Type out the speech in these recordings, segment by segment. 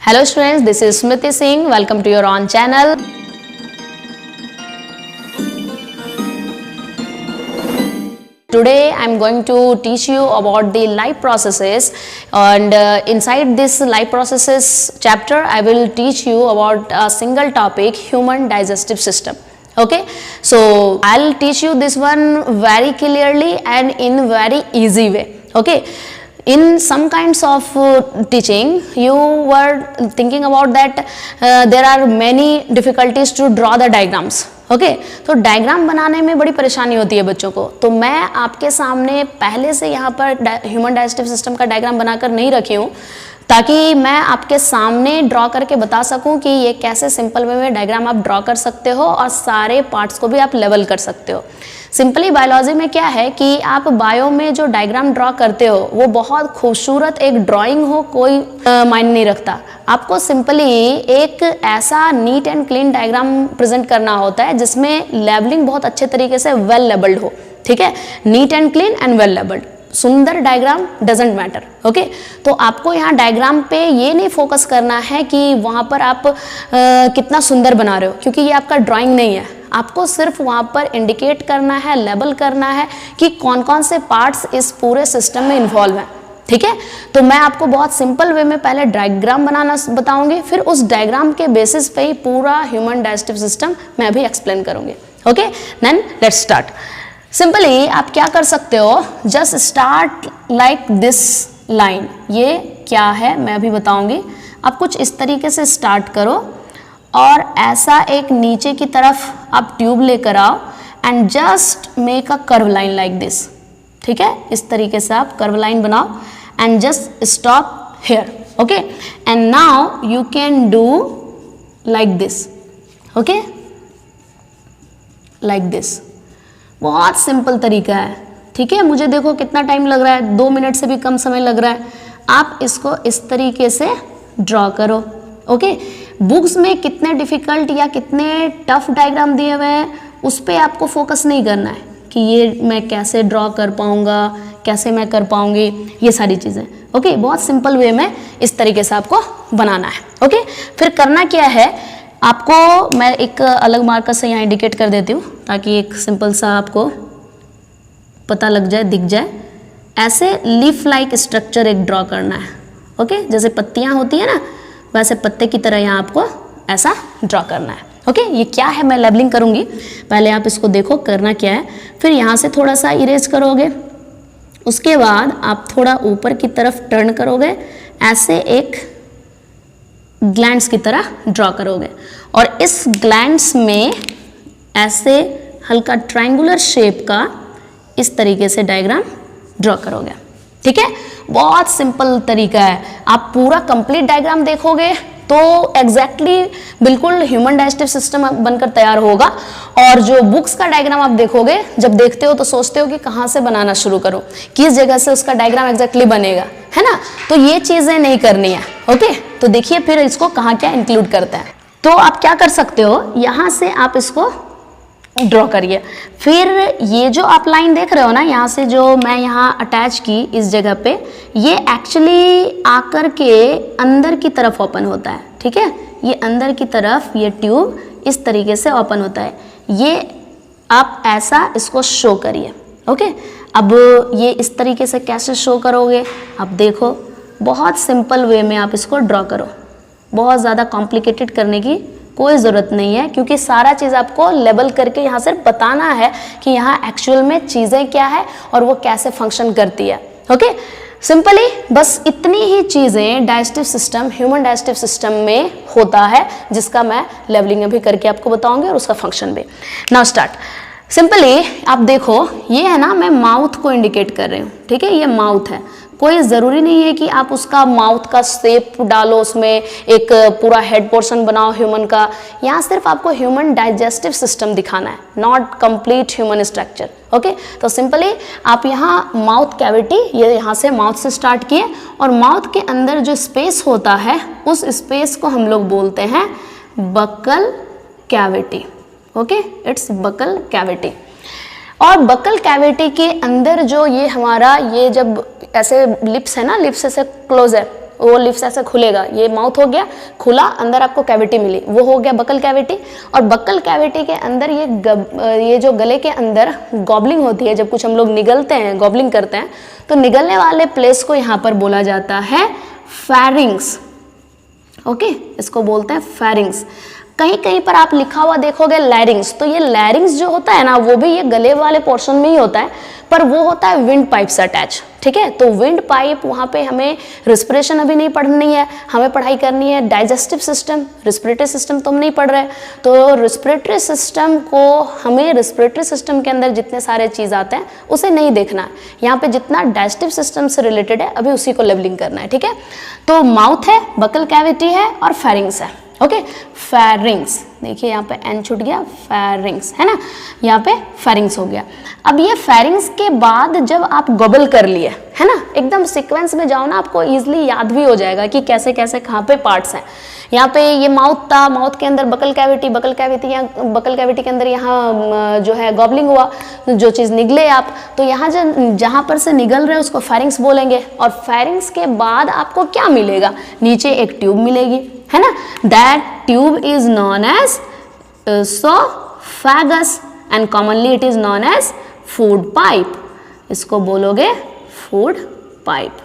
Hello students, this is Smriti Singh. Welcome to your own channel. Today I am going to teach you about the life processes, and inside this life processes chapter I will teach you about a single topic, human digestive system. Okay, so I'll teach you this one very clearly and in very easy way. Okay, in some kinds of teaching you were thinking about that there are many difficulties to draw the diagrams. Okay तो diagram बनाने में बड़ी परेशानी होती है बच्चों को, तो मैं आपके सामने पहले से यहाँ पर ह्यूमन डाइजेस्टिव सिस्टम का डायग्राम बनाकर नहीं रखी हूँ ताकि मैं आपके सामने ड्रॉ करके बता सकूं कि ये कैसे सिंपल वे में डायग्राम आप ड्रॉ कर सकते हो और सारे पार्ट्स को भी आप लेवल कर सकते हो। सिंपली बायोलॉजी में क्या है कि आप बायो में जो डायग्राम ड्रॉ करते हो वो बहुत खूबसूरत एक ड्राइंग हो कोई मायने नहीं रखता, आपको सिंपली एक ऐसा neat and clean diagram present करना होता है जिसमें लेबलिंग बहुत अच्छे तरीके से वेल लेबल्ड हो। ठीक है, neat and clean and well labelled, सुंदर डायग्राम डजेंट मैटर। ओके, तो आपको यहाँ डायग्राम पे ये नहीं फोकस करना है कि वहाँ पर आप कितना सुंदर बना रहे हो, क्योंकि ये आपका ड्राइंग नहीं है। आपको सिर्फ वहाँ पर इंडिकेट करना है, लेबल करना है कि कौन कौन से पार्ट्स इस पूरे सिस्टम में इन्वॉल्व हैं। ठीक है, तो मैं आपको बहुत सिंपल वे में पहले डायग्राम बनाना बताऊंगी, फिर उस डायग्राम के बेसिस पे ही पूरा ह्यूमन डाइजेस्टिव सिस्टम मैं भी एक्सप्लेन करूंगी। Okay, then let's start. Simply आप क्या कर सकते हो, just start like this line. ये क्या है मैं अभी बताऊंगी। आप कुछ इस तरीके से स्टार्ट करो और ऐसा एक नीचे की तरफ आप ट्यूब लेकर आओ and just make a curve line like this. ठीक है, इस तरीके से आप कर्व लाइन बनाओ and just stop here. Okay, and now you can do like this. Okay, like this, बहुत सिंपल तरीका है। ठीक है, मुझे देखो कितना टाइम लग रहा है, 2 मिनट से भी कम समय लग रहा है। आप इसको इस तरीके से ड्रॉ करो। ओके, बुक्स में कितने डिफिकल्ट या कितने टफ डायग्राम दिए हुए हैं उस पर आपको फोकस नहीं करना है कि ये मैं कैसे ड्रॉ कर पाऊंगा, कैसे मैं कर पाऊंगी, ये सारी चीज़ें। ओके, बहुत सिंपल वे में इस तरीके से आपको बनाना है। ओके, फिर करना क्या है, आपको मैं एक अलग मार्कर से यहाँ इंडिकेट कर देती हूँ ताकि एक सिंपल सा आपको पता लग जाए, दिख जाए। ऐसे लीफ लाइक स्ट्रक्चर एक ड्रॉ करना है। ओके, जैसे पत्तियाँ होती है ना, वैसे पत्ते की तरह यहाँ आपको ऐसा ड्रॉ करना है। ओके, ये क्या है मैं लेबलिंग करूँगी, पहले आप इसको देखो करना क्या है। फिर यहाँ से थोड़ा सा इरेज करोगे, उसके बाद आप थोड़ा ऊपर की तरफ टर्न करोगे, ऐसे एक ग्लैंड्स की तरह ड्रॉ करोगे और इस ग्लैंड्स में ऐसे हल्का ट्रायंगुलर शेप का इस तरीके से डायग्राम ड्रॉ करोगे। ठीक है, बहुत सिंपल तरीका है। आप पूरा कंप्लीट डायग्राम देखोगे तो एग्जैक्टली बिल्कुल ह्यूमन डाइजेस्टिव सिस्टम बनकर तैयार होगा। और जो बुक्स का डायग्राम आप देखोगे, जब देखते हो तो सोचते हो कि कहाँ से बनाना शुरू करूँ, किस जगह से उसका डायग्राम एग्जैक्टली बनेगा, है ना। तो ये चीज़ें नहीं करनी है। ओके, तो देखिए फिर इसको कहाँ क्या इंक्लूड करता है। तो आप क्या कर सकते हो, यहाँ से आप इसको ड्रॉ करिए। फिर ये जो आप लाइन देख रहे हो ना, यहाँ से जो मैं यहाँ अटैच की इस जगह पे, ये एक्चुअली आकर के अंदर की तरफ ओपन होता है। ठीक है, ये अंदर की तरफ ये ट्यूब इस तरीके से ओपन होता है। ये आप ऐसा इसको शो करिए। ओके, अब ये इस तरीके से कैसे शो करोगे, अब देखो बहुत सिंपल वे में आप इसको ड्रॉ करो, बहुत ज़्यादा कॉम्प्लिकेटेड करने की कोई ज़रूरत नहीं है, क्योंकि सारा चीज़ आपको लेबल करके यहाँ से बताना है कि यहाँ एक्चुअल में चीज़ें क्या है और वो कैसे फंक्शन करती है। ओके, सिंपली बस इतनी ही चीज़ें digestive system, human digestive system में होता है, जिसका मैं लेबलिंग भी करके आपको बताऊंगी और उसका फंक्शन भी। Now start. सिंपली आप देखो, ये है ना, मैं माउथ को इंडिकेट कर रही हूँ। ठीक है, ये माउथ है, कोई ज़रूरी नहीं है कि आप उसका माउथ का शेप डालो, उसमें एक पूरा हेड पोर्शन बनाओ ह्यूमन का। यहाँ सिर्फ आपको ह्यूमन डाइजेस्टिव सिस्टम दिखाना है, not complete human structure. Okay, तो सिंपली आप यहाँ माउथ कैविटी, ये यहाँ से माउथ से स्टार्ट किए और माउथ के अंदर जो स्पेस होता है उस स्पेस को हम लोग बोलते हैं buccal cavity. Okay, it's buccal cavity. और बकल कैविटी के अंदर जो ये हमारा ये जब ऐसे लिप्स है ना, लिप्स ऐसे क्लोज है, वो लिप्स ऐसे खुलेगा, ये माउथ हो गया खुला, अंदर आपको कैविटी मिली, वो हो गया बकल कैविटी। और बकल कैविटी के अंदर ये जो गले के अंदर गॉबलिंग होती है, जब कुछ हम लोग निगलते हैं, गॉबलिंग करते हैं, तो निगलने वाले प्लेस को यहाँ पर बोला जाता है फेरिंग्स। ओके, इसको बोलते हैं फेरिंग्स। कहीं कहीं पर आप लिखा हुआ देखोगे लैरिंग्स, तो ये लैरिंग्स जो होता है ना, वो भी ये गले वाले पोर्शन में ही होता है, पर वो होता है विंड पाइप से अटैच। ठीक है, तो विंड पाइप वहाँ पे हमें रिस्पिरेशन अभी नहीं पढ़नी है, हमें पढ़ाई करनी है डाइजेस्टिव सिस्टम, रिस्पिरेटरी सिस्टम तो हम नहीं पढ़ रहे। तो रिस्पिरेटरी सिस्टम को हमें, रिस्पिरेटरी सिस्टम के अंदर जितने सारे चीज़ आते हैं उसे नहीं देखना है, यहाँ पे जितना डाइजेस्टिव सिस्टम से रिलेटेड है अभी उसी को लेवलिंग करना है। ठीक है, तो माउथ है, बकल कैविटी है और फेरिंग्स है। ओके, फेरिंग्स, देखिए यहाँ पे एन छूट गया, फेरिंग्स है ना, यहाँ पे फेरिंग्स हो गया। अब ये फेरिंग्स के बाद जब आप गॉबल कर लिए है ना, एकदम सीक्वेंस में जाओ ना, आपको इजीली याद भी हो जाएगा कि कैसे कैसे कहाँ पे पार्ट्स हैं। यहाँ पे ये माउथ था, माउथ के अंदर बकल कैविटी, बकल कैविटी के अंदर यहाँ जो है गॉबलिंग हुआ, जो चीज़ निगले आप, तो यहाँ जहाँ पर से निगल रहे हैं उसको फेरिंग्स बोलेंगे। और फेरिंग्स के बाद आपको क्या मिलेगा, नीचे एक ट्यूब मिलेगी, है ना, that tube is known as oesophagus and commonly it is known as food pipe. इसको बोलोगे फूड पाइप।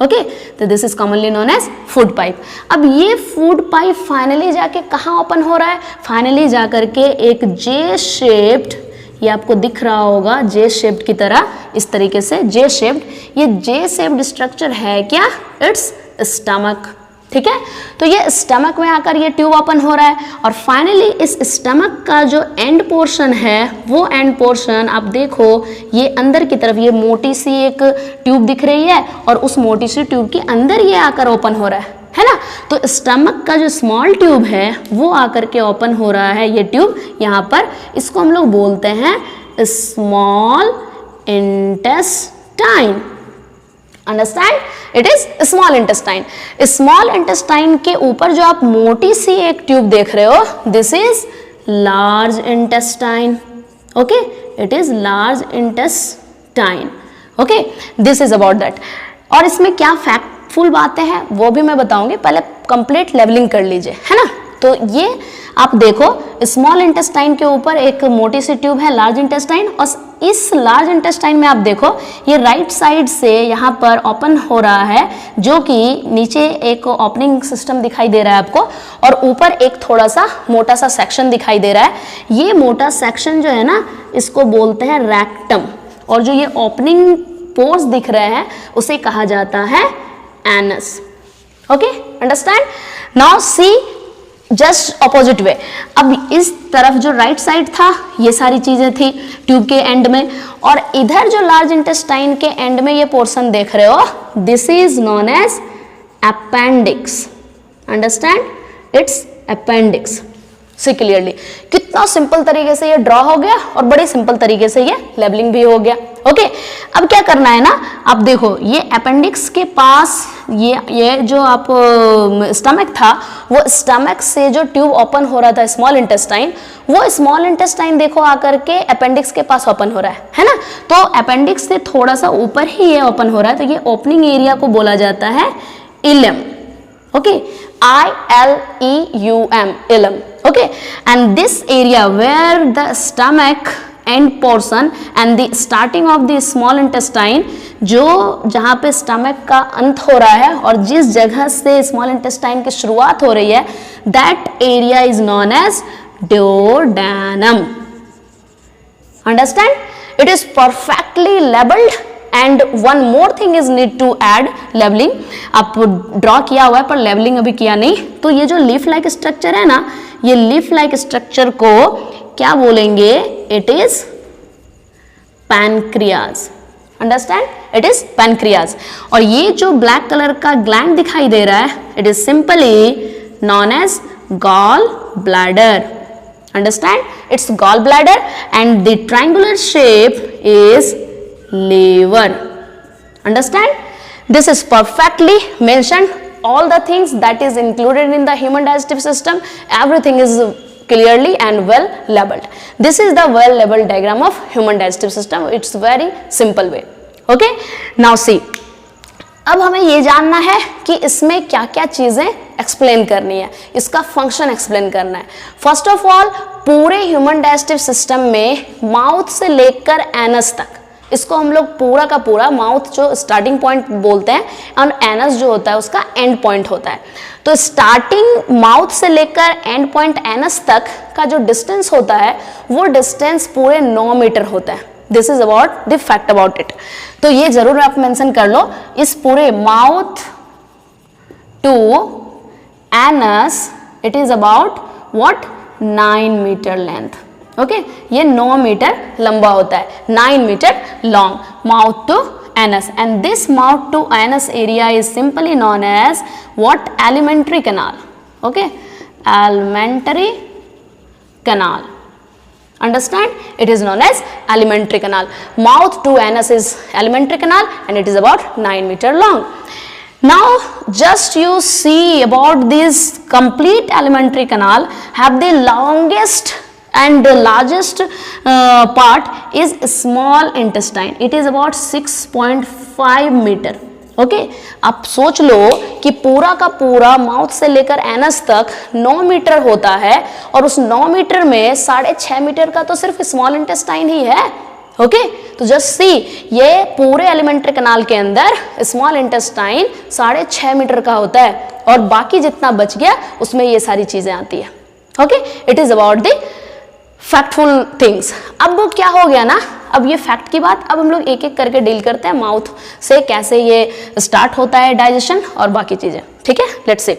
ओके, तो this is commonly known as food pipe. अब ये फूड पाइप फाइनली जाके कहाँ ओपन हो रहा है, फाइनली जाकर के एक जे शेप्ड, ये आपको दिख रहा होगा जे शेप्ड की तरह, इस तरीके से जे शेप्ड, ये जे शेप्ड स्ट्रक्चर है क्या, इट्स स्टमक। ठीक है, तो ये स्टमक में आकर ये ट्यूब ओपन हो रहा है और फाइनली इस स्टमक का जो एंड पोर्शन है, वो एंड पोर्शन आप देखो, ये अंदर की तरफ ये मोटी सी एक ट्यूब दिख रही है और उस मोटी सी ट्यूब के अंदर ये आकर ओपन हो रहा है ना। तो स्टमक का जो स्मॉल ट्यूब है वो आकर के ओपन हो रहा है, ये ट्यूब यहाँ पर, इसको हम लोग बोलते हैं small intestine. Understand, it is small intestine. Small intestine के ऊपर जो आप मोटी सी एक ट्यूब देख रहे हो, this is large intestine. Okay, it is large intestine. Okay, this is about that. और इसमें क्या फैक्टफुल बातें हैं वो भी मैं बताऊंगी, पहले कंप्लीट लेवलिंग कर लीजिए, है ना। तो ये आप देखो, स्मॉल इंटेस्टाइन के ऊपर एक मोटी सी ट्यूब है, लार्ज इंटेस्टाइन, और इस लार्ज इंटेस्टाइन में आप देखो ये राइट साइड से यहाँ पर ओपन हो रहा है, जो कि नीचे एक ओपनिंग सिस्टम दिखाई दे रहा है आपको, और ऊपर एक थोड़ा सा मोटा सा सेक्शन दिखाई दे रहा है। ये मोटा सेक्शन जो है ना, इसको बोलते हैं रेक्टम, और जो ये ओपनिंग पोर्स दिख रहे हैं उसे कहा जाता है anus. Okay, understand. Now see just opposite way. अब इस तरफ जो राइट साइड था, ये सारी चीजें थी ट्यूब के एंड में, और इधर जो लार्ज इंटेस्टाइन के एंड में ये पोर्शन देख रहे हो, this is known as appendix. Understand, it's appendix. See clearly, कितना सिंपल तरीके से ये ड्रॉ हो गया और बड़े सिंपल तरीके से ये लेबलिंग भी हो गया। ओके, अब क्या करना है ना, आप देखो ये अपेंडिक्स के पास ये जो आप स्टमक था, वो स्टमक से जो ट्यूब ओपन हो रहा था स्मॉल इंटेस्टाइन, वो स्मॉल इंटेस्टाइन देखो आकर के अपेंडिक्स के पास ओपन हो रहा है ना। तो अपेंडिक्स से थोड़ा सा ऊपर ही ये ओपन हो रहा है, तो ये ओपनिंग एरिया को बोला जाता है इलम। Okay, ILEUM, इलम। Okay, and this area where the stomach end portion and the starting of the small intestine, जो जहाँ पे स्टमक का अंत हो रहा है और जिस जगह से स्मॉल इंटेस्टाइन की शुरुआत हो रही है, that area is known as duodenum. Understand? It is perfectly labeled. And one more thing is need to add labelling. आप ड्रॉ किया हुआ है पर लेवलिंग अभी किया नहीं, तो ये जो लीफ लाइक स्ट्रक्चर है ना, ये लीफ लाइक स्ट्रक्चर को क्या बोलेंगे, it is pancreas. Understand, it is pancreas. और ये जो ब्लैक कलर का ग्लैंड दिखाई दे रहा है, it is simply known as gall bladder. Understand, it's gall bladder and the triangular shape is liver. Understand? This is perfectly mentioned. All the things that is included in the human digestive system, everything is clearly and well labeled. This is the well labeled diagram of human digestive system. It's very simple way. Okay? Now see. अब हमें ये जानना है कि इसमें क्या क्या चीजें एक्सप्लेन करनी है, इसका फंक्शन एक्सप्लेन करना है। फर्स्ट ऑफ ऑल, पूरे ह्यूमन डाइजेस्टिव सिस्टम में माउथ से लेकर एनस तक, इसको हम लोग पूरा का पूरा, माउथ जो स्टार्टिंग पॉइंट बोलते हैं और एनस जो होता है उसका एंड पॉइंट होता है। तो स्टार्टिंग माउथ से लेकर एंड पॉइंट एनस तक का जो डिस्टेंस होता है वो डिस्टेंस पूरे 9 मीटर होता है। This is about the fact about it. तो ये जरूर आप मेंशन कर लो, इस पूरे mouth to anus it is about what 9 metre length. Okay, ये 9 मीटर लंबा होता है, 9 metre long mouth to anus, and this mouth to anus area is simply known as what? Alimentary canal. Okay, alimentary canal. Understand? It is known as alimentary canal. Mouth to anus is alimentary canal and it is about 9 meter long. Now just you see about this complete alimentary canal have the longest and the largest part is small intestine. It is about 6.5 meter. Okay, आप सोच लो कि पूरा का पूरा mouth से लेकर anus तक 9 metre होता है और उस 9 मीटर में 6.5 मीटर का तो सिर्फ स्मॉल इंटेस्टाइन ही है। ओके, तो जस्ट सी, ये पूरे एलिमेंट्री कनाल के अंदर स्मॉल इंटेस्टाइन 6.5 मीटर का होता है और बाकी जितना बच गया उसमें ये सारी चीजें आती है। Okay, it is about the factful things. अब वो क्या हो गया ना, अब ये फैक्ट की बात, अब हम लोग एक एक करके डील करते हैं माउथ से कैसे ये स्टार्ट होता है डाइजेशन और बाकी चीजें। ठीक है, लेट्स से,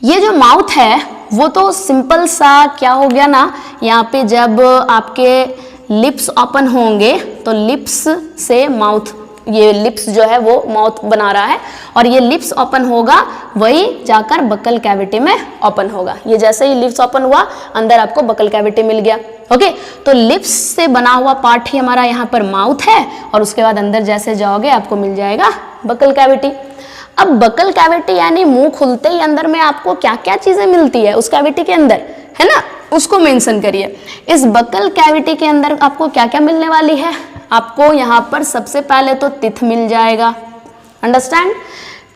ये जो माउथ है वो तो सिंपल सा क्या हो गया ना, यहाँ पे जब आपके लिप्स ओपन होंगे तो लिप्स से माउथ, ये लिप्स जो है वो माउथ बना रहा है और ये लिप्स ओपन होगा वही जाकर बकल कैविटी में ओपन होगा। ये जैसे ही लिप्स ओपन हुआ अंदर आपको बकल कैविटी मिल गया। ओके, तो लिप्स से बना हुआ पार्ट ही हमारा यहाँ पर माउथ है और उसके बाद अंदर जैसे जाओगे आपको मिल जाएगा बकल कैविटी। अब बकल कैविटी यानी मुंह खुलते ही अंदर में आपको क्या क्या चीजें मिलती है उस कैविटी के अंदर, है ना, उसको मेंशन करिए। इस बकल कैविटी के अंदर आपको क्या क्या मिलने वाली है, आपको यहाँ पर सबसे पहले तो टिथ मिल जाएगा। अंडरस्टैंड?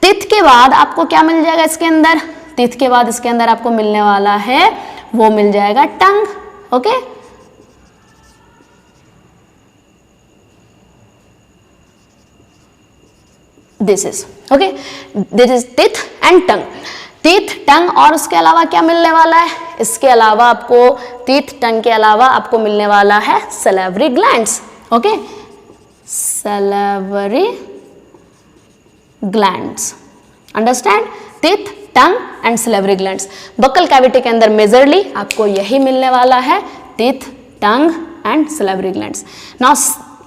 टिथ के बाद आपको क्या मिल जाएगा इसके अंदर, टिथ के बाद इसके अंदर आपको मिलने वाला है वो मिल जाएगा tongue. Okay, this is okay, this is teeth and tongue. Teeth, tongue और उसके अलावा क्या मिलने वाला है, इसके अलावा आपको टीथ, टंग के अलावा आपको मिलने वाला है salivary glands. Okay, salivary glands. Understand? Teeth, tongue and salivary glands. Buccal cavity के अंदर मेजरली आपको यही मिलने वाला है, teeth, tongue and salivary glands. Now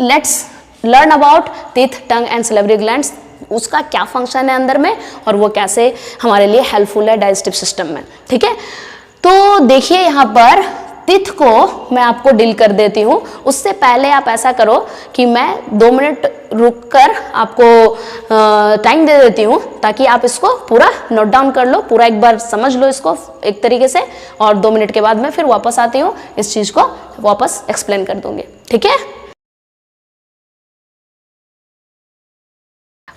let's learn about teeth, tongue and salivary glands, उसका क्या फंक्शन है अंदर में और वो कैसे हमारे लिए हेल्पफुल है डाइजेस्टिव सिस्टम में। ठीक है, तो देखिए यहाँ पर टीथ को मैं आपको डील कर देती हूँ। उससे पहले आप ऐसा करो कि मैं 2 मिनट रुक कर आपको टाइम दे देती हूँ ताकि आप इसको पूरा नोट डाउन कर लो, पूरा एक बार समझ लो इसको एक तरीके से, और 2 मिनट के बाद मैं फिर वापस आती हूँ, इस चीज़ को वापस एक्सप्लेन कर दूंगी। ठीक है,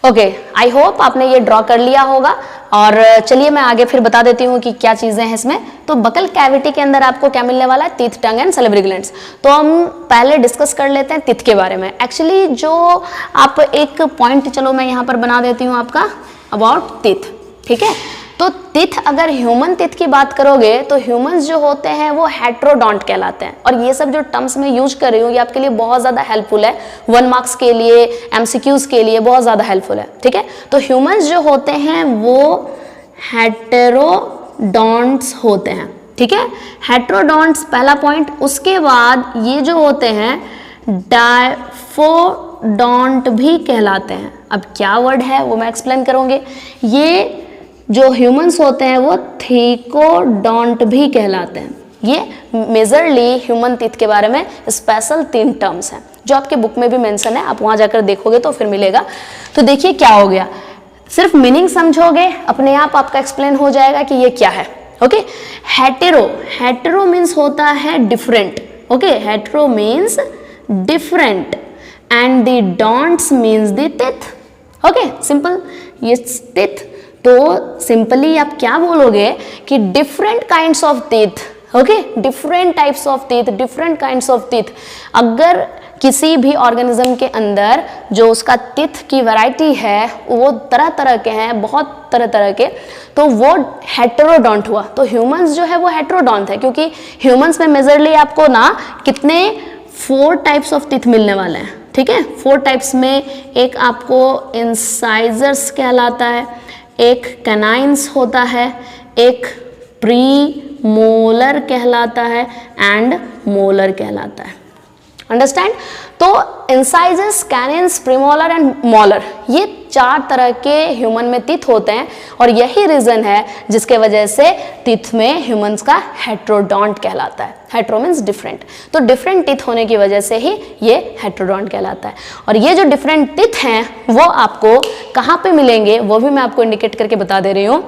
ओके, आई होप आपने ये ड्रॉ कर लिया होगा। और चलिए मैं आगे फिर बता देती हूँ कि क्या चीज़ें हैं इसमें। तो बकल कैविटी के अंदर आपको क्या मिलने वाला है, teeth, tongue and salivary glands. तो हम पहले डिस्कस कर लेते हैं टीथ के बारे में। एक्चुअली जो आप एक पॉइंट, चलो मैं यहाँ पर बना देती हूँ आपका अबाउट टीथ। ठीक है, तो टीथ, अगर ह्यूमन टीथ की बात करोगे तो ह्यूमंस जो होते हैं वो हेट्रोडोंट कहलाते हैं। और ये सब जो टर्म्स मैं यूज कर रही हूँ ये आपके लिए बहुत ज़्यादा हेल्पफुल है, 1 मार्क्स के लिए, MCQs के लिए बहुत ज़्यादा हेल्पफुल है। ठीक है, तो ह्यूमंस जो होते हैं वो हेटेरोडोंट्स होते हैं। ठीक है, हेटेरोडोंट्स पहला पॉइंट। उसके बाद ये जो होते हैं डायफोडोंट भी कहलाते हैं। अब क्या वर्ड है वो मैं एक्सप्लेन करूँगी। ये जो ह्यूमंस होते हैं वो थीकोडोंट भी कहलाते हैं। ये मेजरली ह्यूमन टीथ के बारे में स्पेशल 3 टर्म्स हैं जो आपके बुक में भी मेंशन है, आप वहाँ जाकर देखोगे तो फिर मिलेगा। तो देखिए क्या हो गया, सिर्फ मीनिंग समझोगे अपने आप आपका एक्सप्लेन हो जाएगा कि ये क्या है। ओके, हेटेरो, हेटेरो मीन्स होता है different. Okay, hetero means different and the don'ts means the teeth. Okay simple ये टीथ। तो सिंपली आप क्या बोलोगे कि different kinds of teeth, okay different types of teeth, different kinds of teeth. अगर किसी भी ऑर्गेनिज्म के अंदर जो उसका टीथ की वैरायटी है वो तरह तरह के हैं, बहुत तरह तरह के, तो वो हेटेरोडोंट हुआ। तो ह्यूमंस जो है वो हेटेरोडोंट है, क्योंकि ह्यूमंस में मेजरली आपको ना कितने 4 टाइप्स ऑफ टीथ मिलने वाले हैं, ठीक है 4 टाइप्स में। एक आपको इंसाइजर्स कहलाता है, एक कैनाइंस होता है, एक प्री मोलर कहलाता है एंड मोलर कहलाता है। अंडरस्टैंड? तो इंसाइजर्स, कैनिन्स, प्रीमोलर एंड मोलर, ये 4 तरह के ह्यूमन में टीथ होते हैं और यही रीजन है जिसके वजह से टीथ में ह्यूमंस का हेटेरोडोंट कहलाता है। हेटेरो मीन्स डिफरेंट, तो डिफरेंट टीथ होने की वजह से ही ये हेटेरोडोंट कहलाता है। और ये जो डिफरेंट टीथ हैं वो आपको कहाँ पे मिलेंगे वो भी मैं आपको इंडिकेट करके बता दे रही हूँ।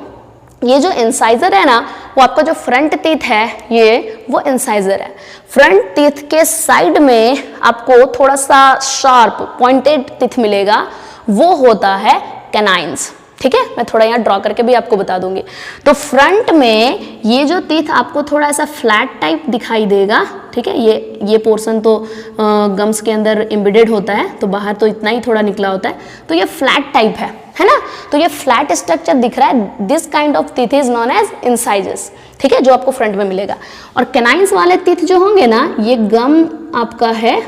ये जो इंसाइजर है ना, वो आपका जो फ्रंट टीथ है ये वो इंसाइजर है। फ्रंट टीथ के साइड में आपको थोड़ा सा शार्प पॉइंटेड टीथ मिलेगा, वो होता है कैनाइंस, ठीक है। मैं थोड़ा यहाँ ड्रॉ करके भी आपको बता दूंगी। तो फ्रंट में ये जो टीथ आपको थोड़ा ऐसा फ्लैट टाइप दिखाई देगा, ठीक है। ये पोर्शन तो गम्स के अंदर एम्बेडेड होता है, तो बाहर तो इतना ही थोड़ा निकला होता है, तो ये फ्लैट टाइप है ना। तो ये फ्लैट स्ट्रक्चर दिख रहा है, this kind of teeth is known as incisors, ठीक है, जो आपको फ्रंट में मिलेगा। और कैनाइंस वाले टीथ जो होंगे ना, ये गम आपका है,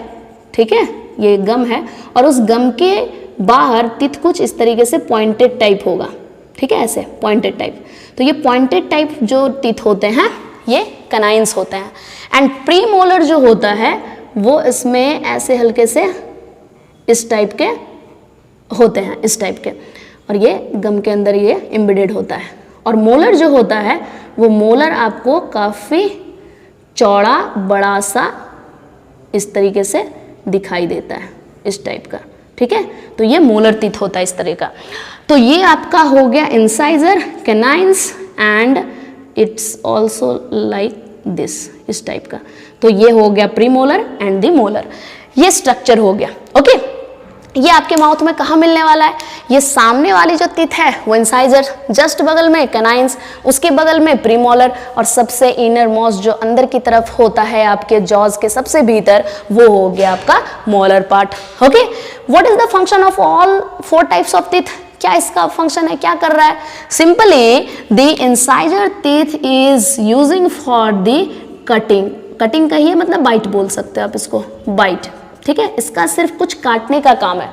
ठीक है, ये गम है और उस गम के बाहर टीथ कुछ इस तरीके से पॉइंटेड टाइप होगा, ठीक है, ऐसे पॉइंटेड टाइप। तो ये पॉइंटेड टाइप जो टीथ होते हैं ये कैनाइंस होते हैं। एंड प्री मोलर जो होता है वो इसमें ऐसे हल्के से इस टाइप के होते हैं, इस टाइप के, और ये गम के अंदर ये एम्बेडेड होता है। और मोलर जो होता है वो मोलर आपको काफ़ी चौड़ा बड़ा सा इस तरीके से दिखाई देता है, इस टाइप का, ठीक है। तो ये मोलर टीथ होता है इस तरह का। तो ये आपका हो गया incisor, canines and it's also like this, इस टाइप का। तो ये हो गया pre molar and the molar, ये स्ट्रक्चर हो गया, ओके। ये आपके माउथ में कहाँ मिलने वाला है? ये सामने वाली जो टीथ है वो इंसाइजर, जस्ट बगल में कैनाइंस, उसके बगल में प्रीमोलर, और सबसे इनर मोस्ट जो अंदर की तरफ होता है आपके जॉज के सबसे भीतर, वो हो गया आपका molar part, okay. What is the function of all 4 types of teeth? क्या इसका फंक्शन है, क्या कर रहा है? Simply the incisor teeth is using for the cutting, cutting कहिए मतलब बाइट बोल सकते हो आप इसको, बाइट, ठीक है। इसका सिर्फ कुछ काटने का काम है।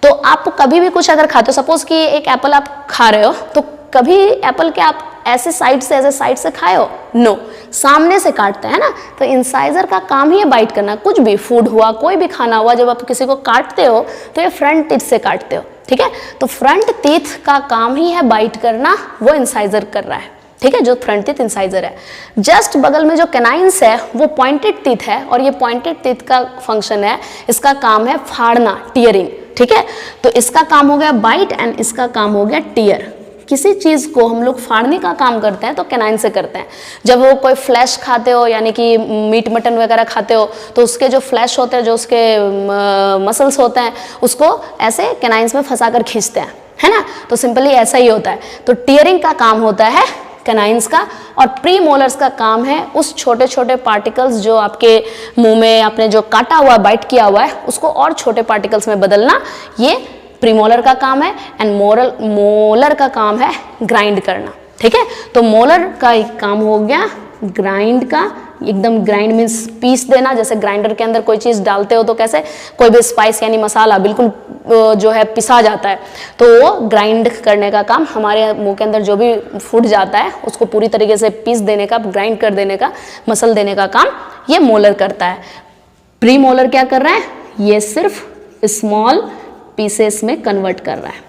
तो आप कभी भी कुछ अगर खाते हो, सपोज कि एक एप्पल आप खा रहे हो, तो कभी एप्पल के आप ऐसे साइड से खाए हो? नो, सामने से काटते हैं ना। तो इंसाइजर का काम ही है बाइट करना। कुछ भी फूड हुआ, कोई भी खाना हुआ, जब आप किसी को काटते हो तो ये फ्रंट टीथ से काटते हो, ठीक है। तो फ्रंट टीथ का काम ही है बाइट करना, वो इंसाइजर कर रहा है, ठीक है, जो फ्रंट टीथ इंसाइजर है। जस्ट बगल में जो कैनाइंस है वो पॉइंटेड टीथ है, और ये पॉइंटेड टीथ का फंक्शन है, इसका काम है फाड़ना, टीयरिंग, ठीक है। तो इसका काम हो गया बाइट एंड इसका काम हो गया टीयर। किसी चीज को हम लोग फाड़ने का काम करते हैं तो कैनाइन से करते हैं। जब वो कोई फ्लैश खाते हो, यानी कि मीट मटन वगैरह खाते हो, तो उसके जो फ्लैश होते हैं, जो उसके मसल्स होते हैं, उसको ऐसे कैनाइंस में फंसा कर खींचते हैं, है ना। तो सिंपली ऐसा ही होता है। तो टीयरिंग का काम होता है कैनाइंस का, और प्री मोलर्स का काम है उस छोटे छोटे पार्टिकल्स जो आपके मुंह में आपने जो काटा हुआ, बाइट किया हुआ है, उसको और छोटे पार्टिकल्स में बदलना, ये प्रीमोलर का काम है। एंड मोलर का काम है ग्राइंड करना, ठीक है। तो मोलर का एक काम हो गया ग्राइंड का, एकदम ग्राइंड मीन्स पीस देना। जैसे ग्राइंडर के अंदर कोई चीज़ डालते हो तो कैसे कोई भी स्पाइस यानी मसाला बिल्कुल जो है पिसा जाता है, तो वो ग्राइंड करने का काम, हमारे मुंह के अंदर जो भी फूड जाता है उसको पूरी तरीके से पीस देने का, ग्राइंड कर देने का, मसल देने का काम ये मोलर करता है। प्री मोलर क्या कर रहा है? ये सिर्फ स्मॉल पीसेस में कन्वर्ट कर रहा है।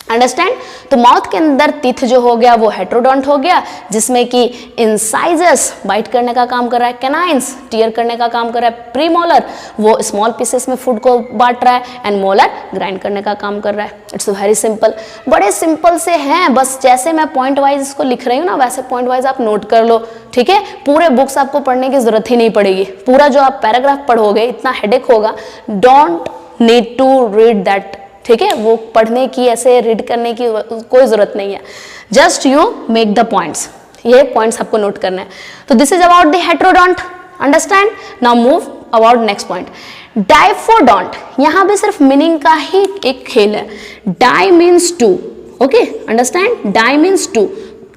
अंडरस्टैंड? तो माउथ के अंदर टीथ जो हो गया वो हेटेरोडोंट हो गया, जिसमें कि इंसाइजर्स बाइट करने का काम कर रहा है, कैनाइंस टीयर करने का काम कर रहा है, प्रीमोलर वो स्मॉल पीसेस में फूड को बांट रहा है, एंड मोलर ग्राइंड करने का काम कर रहा है। इट्स वेरी सिंपल, बड़े सिंपल से हैं। बस जैसे मैं पॉइंट वाइज इसको लिख रही हूँ ना, वैसे पॉइंट वाइज आप नोट कर लो, ठीक है। पूरे बुक्स आपको पढ़ने की जरूरत ही नहीं पड़ेगी। पूरा जो आप पैराग्राफ पढ़ोगे इतना हेडेक होगा। Don't need to read that ठीक है, वो पढ़ने की ऐसे रीड करने की कोई जरूरत नहीं है, just you make the points, ये पॉइंट्स आपको नोट करना है। तो this is about the heterodont, understand. Now move about next point, diphyodont. यहां भी सिर्फ मीनिंग का ही एक खेल है। Di means two, okay, understand, di means two,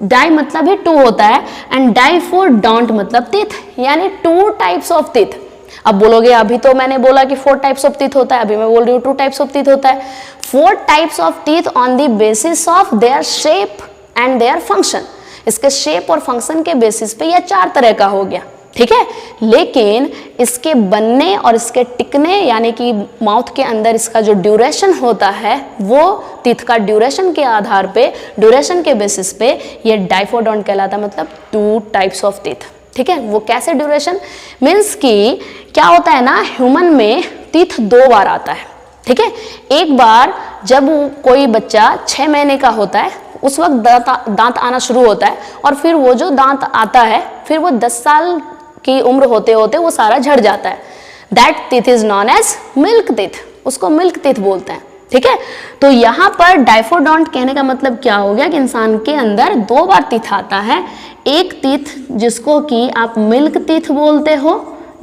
di मतलब ही टू होता है, एंड डाइफोडोंट मतलब टीथ, यानी टू टाइप्स ऑफ टीथ। अब बोलोगे अभी तो मैंने बोला कि 4 टाइप्स ऑफ टीथ होता है, अभी मैं बोल रही हूँ 2 टाइप्स ऑफ टीथ होता है। 4 types of teeth on the basis of their shape and their function. इसके शेप और फंक्शन के बेसिस पे यह 4 तरह का हो गया, ठीक है। लेकिन इसके बनने और इसके टिकने यानी कि माउथ के अंदर इसका जो ड्यूरेशन होता है वो टीथ का ड्यूरेशन के आधार पे, ड्यूरेशन के बेसिस पे ये डाइफोडोंट कहलाता है, मतलब 2 टाइप्स ऑफ टीथ, ठीक है। वो कैसे ड्यूरेशन मीन्स कि क्या होता है ना, ह्यूमन में टीथ 2 बार आता है, ठीक है। एक बार जब कोई बच्चा 6 महीने का होता है उस वक्त दांत आना शुरू होता है, और फिर वो जो दांत आता है फिर वो 10 साल की उम्र होते होते वो सारा झड़ जाता है। That teeth is known as milk teeth, उसको मिल्क टीथ बोलते हैं, ठीक है। तो यहाँ पर डाइफोडोंट कहने का मतलब क्या हो गया कि इंसान के अंदर 2 बार टीथ आता है। एक टीथ जिसको कि आप मिल्क टीथ बोलते हो,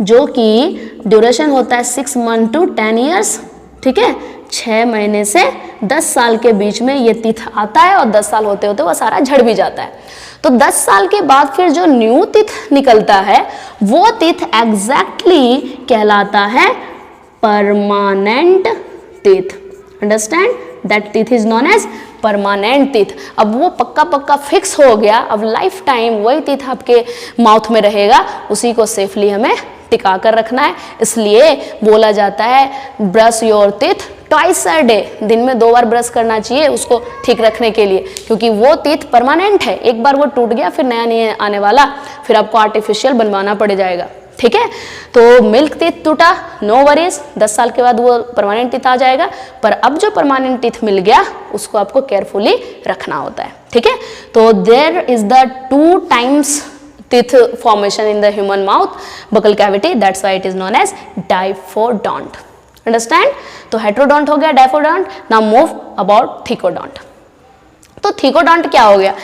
जो कि ड्यूरेशन होता है 6 मंथ टू 10 ईयर्स, ठीक है। 6 महीने से 10 साल के बीच में ये टीथ आता है, और 10 साल होते होते वह सारा झड़ भी जाता है। तो 10 साल के बाद फिर जो न्यू टीथ निकलता है वो टीथ एग्जैक्टली कहलाता है permanent teeth, understand, that teeth is known as permanent teeth. अब वो पक्का पक्का फिक्स हो गया, अब लाइफ टाइम वही टीथ आपके माउथ में रहेगा, उसी को सेफली हमें टिका कर रखना है। इसलिए बोला जाता है brush your teeth twice a day, दिन में 2 बार ब्रश करना चाहिए उसको ठीक रखने के लिए, क्योंकि वो टीथ परमानेंट है, एक बार वो टूट गया फिर नया नहीं आने वाला, फिर आपको आर्टिफिशियल बनवाना पड़ जाएगा, ठीक है। तो मिल्क टीथ टूटा, नो वरीज, 10 साल के बाद वो परमानेंट टीथ आ जाएगा, पर अब जो परमानेंट टीथ मिल गया उसको आपको केयरफुली रखना होता है, ठीक है। तो there is the 2 times teeth formation in the human mouth buccal cavity, that's why it is known as diphrodont, understand। तो heterodont हो गया, diphrodont। now move about thecodont। तो thecodont क्या हो गया,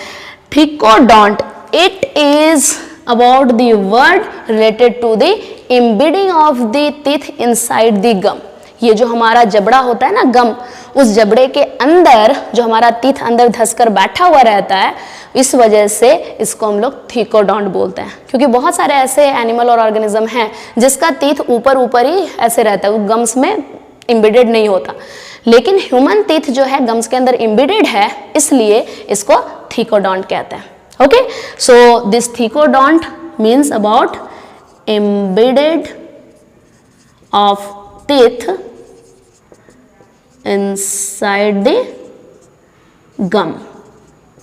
thecodont it is about the word related to the embedding of the teeth inside the gum। ये जो हमारा जबड़ा होता है ना, गम, उस जबड़े के अंदर जो हमारा टीथ अंदर धंसकर बैठा हुआ रहता है, इस वजह से इसको हम लोग थीकोडोंट बोलते हैं। क्योंकि बहुत सारे ऐसे एनिमल और ऑर्गेनिज्म हैं जिसका टीथ ऊपर ऊपर ही ऐसे रहता है, वो गम्स में इम्बेडेड नहीं होता, लेकिन ह्यूमन टीथ जो है गम्स के अंदर इम्बेडेड है, इसलिए इसको थीकोडोंट कहते हैं, okay. So this thecodont means about embedded of teeth inside the gum,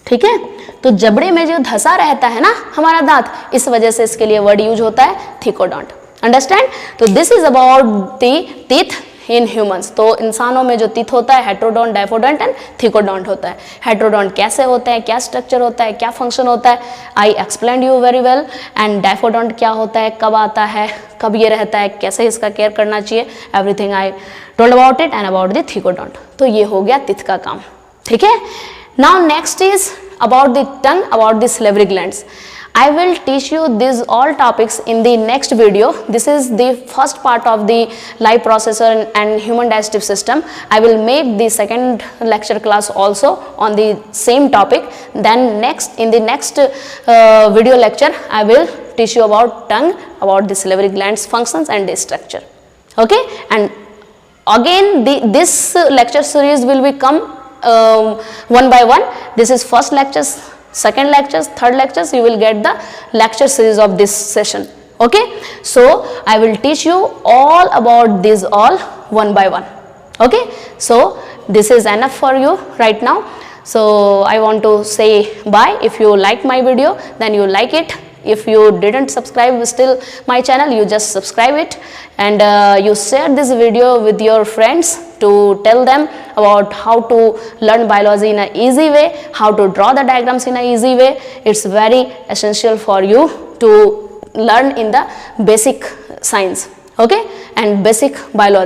ठीक है। तो जबड़े में जो धंसा रहता है ना हमारा दांत, इस वजह से इसके लिए वर्ड यूज होता है थीकोडोंट, अंडरस्टैंड। तो this is about the teeth in humans. तो इंसानों में जो टीथ होता है हेटेरोडोंट, डाइफोडोंट एंड थीकोडोंट होता है। हेटेरोडोंट कैसे होता है, क्या स्ट्रक्चर होता है, क्या फंक्शन होता है, I explain you very well. And diphyodont क्या होता है, कब आता है, कब ये रहता है, कैसे इसका केयर करना चाहिए, everything I told about it and about the thecodont. तो ये हो गया टीथ का काम, ठीक है। Now next is about the tongue, about the salivary glands. I will teach you these all topics in the next video. This is the first part of the live processor and human digestive system. I will make the second lecture class also on the same topic. Then in the next video lecture I will teach you about tongue, about the salivary glands functions and the structure, okay. And again this lecture series will become one by one. This is first lectures, second lectures, third lectures. You will get the lecture series of this session, okay. So I will teach you all about this all one by one, okay. So this is enough for you right now. So I want to say bye. If you like my video, then you like it. If you didn't subscribe still my channel, you just subscribe it, and you share this video with your friends to tell them about how to learn biology in an easy way, how to draw the diagrams in an easy way. It's very essential for you to learn in the basic science, okay, and basic biology.